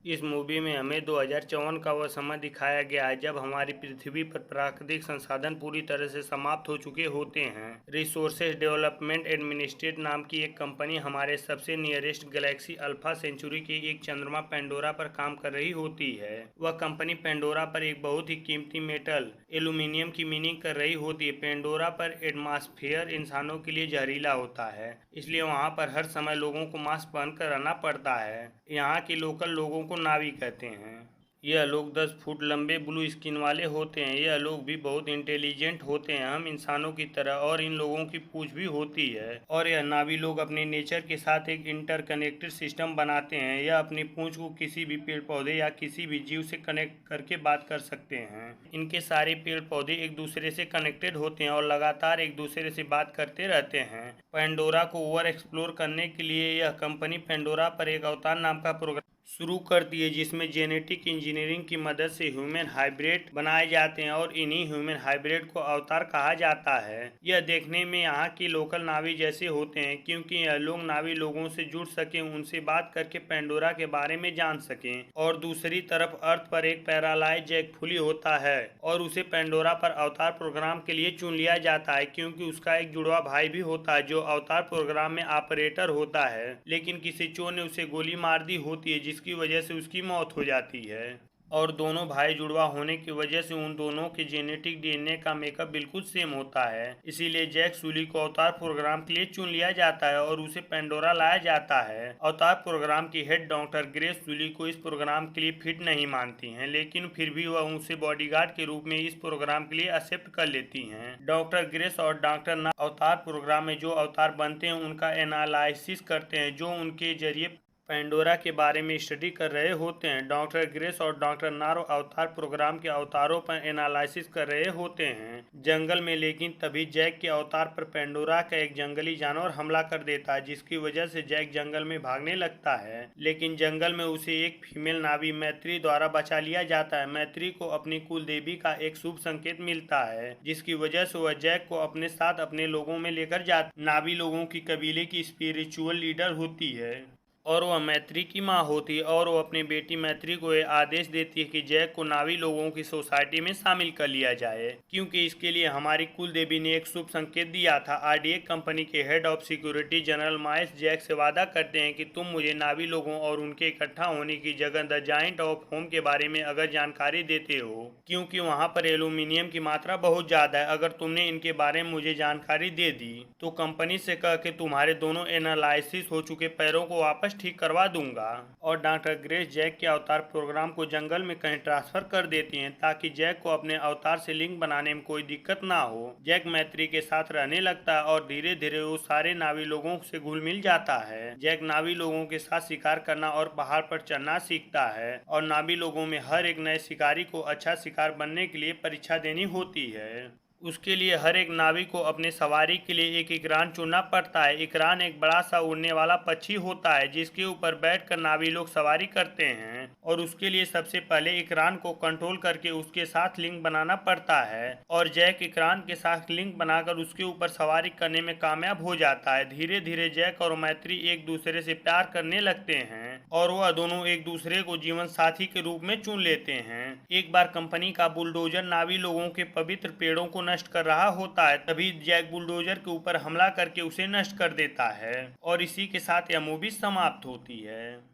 इस मूवी में हमें 2054 का वह समय दिखाया गया है जब हमारी पृथ्वी पर प्राकृतिक संसाधन पूरी तरह से समाप्त हो चुके होते हैं। रिसोर्सेज डेवलपमेंट एडमिनिस्ट्रेट नाम की एक कंपनी हमारे सबसे नियरेस्ट गैलेक्सी अल्फा सेंचुरी के एक चंद्रमा पेंडोरा पर काम कर रही होती है। वह कंपनी पेंडोरा पर एक बहुत ही कीमती मेटल एल्यूमिनियम की मीनिंग कर रही होती है। पेंडोरा पर एटमॉस्फेयर इंसानों के लिए जहरीला होता है, इसलिए वहां पर हर समय लोगों को मास्क पहन कर रहना पड़ता है। यहाँ के लोकल लोगों को नावी कहते हैं। यह लोग 10 फुट लंबे ब्लू स्किन वाले होते हैं। यह लोग भी बहुत इंटेलिजेंट होते हैं, हम इंसानों की तरह, और इन लोगों की पूंछ भी होती है। और यह नावी लोग अपने नेचर के साथ एक इंटरकनेक्टेड सिस्टम बनाते हैं। यह अपनी पूंछ को किसी भी पेड़ पौधे या किसी भी जीव से कनेक्ट करके बात कर सकते हैं। इनके सारे पेड़ पौधे एक दूसरे से कनेक्टेड होते हैं और लगातार एक दूसरे से बात करते रहते हैं। पेंडोरा को ओवर एक्सप्लोर करने के लिए यह कंपनी पेंडोरा पर एक अवतार नाम का प्रोग्राम शुरू करती है, जिसमें जेनेटिक इंजीनियरिंग की मदद से ह्यूमन हाइब्रिड बनाए जाते हैं और इन्हीं ह्यूमन हाइब्रिड को अवतार कहा जाता है। यह देखने में यहाँ की लोकल नावी जैसे होते हैं, क्योंकि यह लोग नावी लोगों से जुड़ सकें, उनसे बात करके पेंडोरा के बारे में जान सकें। और दूसरी तरफ अर्थ पर एक पैरालाइज जैक फुली होता है और उसे पेंडोरा पर अवतार प्रोग्राम के लिए चुन लिया जाता है, क्योंकि उसका एक जुड़वा भाई भी होता है जो अवतार प्रोग्राम में ऑपरेटर होता है। लेकिन किसी चोर ने उसे गोली मार दी होती है, जिसकी वजह से उसकी मौत हो जाती है। और दोनों भाई जुड़वा होने की वजह से उन दोनों के जेनेटिक डीएनए का मेकअप बिल्कुल सेम होता है। इसीलिए जैक सुली को अवतार प्रोग्राम के लिए चुन लिया जाता है और उसे पेंडोरा लाया जाता है। अवतार प्रोग्राम की हेड डॉक्टर ग्रेस सुली को इस प्रोग्राम के लिए फिट नहीं मानती हैं, लेकिन फिर भी वह उसे बॉडीगार्ड के रूप में इस प्रोग्राम के लिए एक्सेप्ट कर लेती हैं। डॉक्टर ग्रेस और डॉक्टर ना अवतार प्रोग्राम में जो अवतार बनते हैं उनका एनालिसिस करते हैं, जो उनके जरिए पेंडोरा के बारे में स्टडी कर रहे होते हैं। डॉक्टर ग्रेस और डॉक्टर नारो अवतार प्रोग्राम के अवतारों पर एनालिसिस कर रहे होते हैं जंगल में, लेकिन तभी जैक के अवतार पर पेंडोरा का एक जंगली जानवर हमला कर देता है, जिसकी वजह से जैक जंगल में भागने लगता है। लेकिन जंगल में उसे एक फीमेल नावी मैत्री द्वारा बचा लिया जाता है। मैत्री को अपनी कुल देवी का एक शुभ संकेत मिलता है, जिसकी वजह से वह जैक को अपने साथ अपने लोगों में लेकर जाती। नावी लोगों की कबीले की स्पिरिचुअल लीडर होती है और वह मैत्री की माँ होती है, और वो अपनी बेटी मैत्री को यह आदेश देती है कि जैक को नावी लोगों की सोसाइटी में शामिल कर लिया जाए, क्योंकि इसके लिए हमारी कुल देवी ने एक शुभ संकेत दिया था। आरडीए कंपनी के हेड ऑफ सिक्योरिटी जनरल माइस जैक से वादा करते हैं कि तुम मुझे नावी लोगों और उनके इकट्ठा होने की जगह द जाइंट ऑफ होम के बारे में अगर जानकारी देते हो, क्योंकि वहाँ पर एल्यूमिनियम की मात्रा बहुत ज्यादा है, अगर तुमने इनके बारे में मुझे जानकारी दे दी तो कंपनी से कह के तुम्हारे दोनों एनालिसिस हो चुके पैरों को वापस ठीक करवा दूंगा। और डॉक्टर ग्रेस जैक के अवतार प्रोग्राम को जंगल में कहीं ट्रांसफर कर देती हैं, ताकि जैक को अपने अवतार से लिंक बनाने में कोई दिक्कत ना हो। जैक मैत्री के साथ रहने लगता है और धीरे धीरे वो सारे नावी लोगों से घुल मिल जाता है। जैक नावी लोगों के साथ शिकार करना और पहाड़ पर चढ़ना सीखता है, और नावी लोगों में हर एक नए शिकारी को अच्छा शिकार बनने के लिए परीक्षा देनी होती है। उसके लिए हर एक नाविक को अपने सवारी के लिए एक इकरान चुनना पड़ता है। इकरान एक बड़ा सा उड़ने वाला पक्षी होता है, जिसके ऊपर बैठकर नावी लोग सवारी करते हैं, और उसके लिए सबसे पहले इकरान को कंट्रोल करके उसके साथ लिंक बनाना पड़ता है। और जैक इकरान के साथ लिंक बनाकर उसके ऊपर सवारी करने में कामयाब हो जाता है। धीरे धीरे जैक और मैत्री एक दूसरे से प्यार करने लगते हैं और वह दोनों एक दूसरे को जीवन साथी के रूप में चुन लेते हैं। एक बार कंपनी का बुलडोजर नावी लोगों के पवित्र पेड़ों को नष्ट कर रहा होता है, तभी जैक बुलडोजर के ऊपर हमला करके उसे नष्ट कर देता है, और इसी के साथ यह मूवी समाप्त होती है।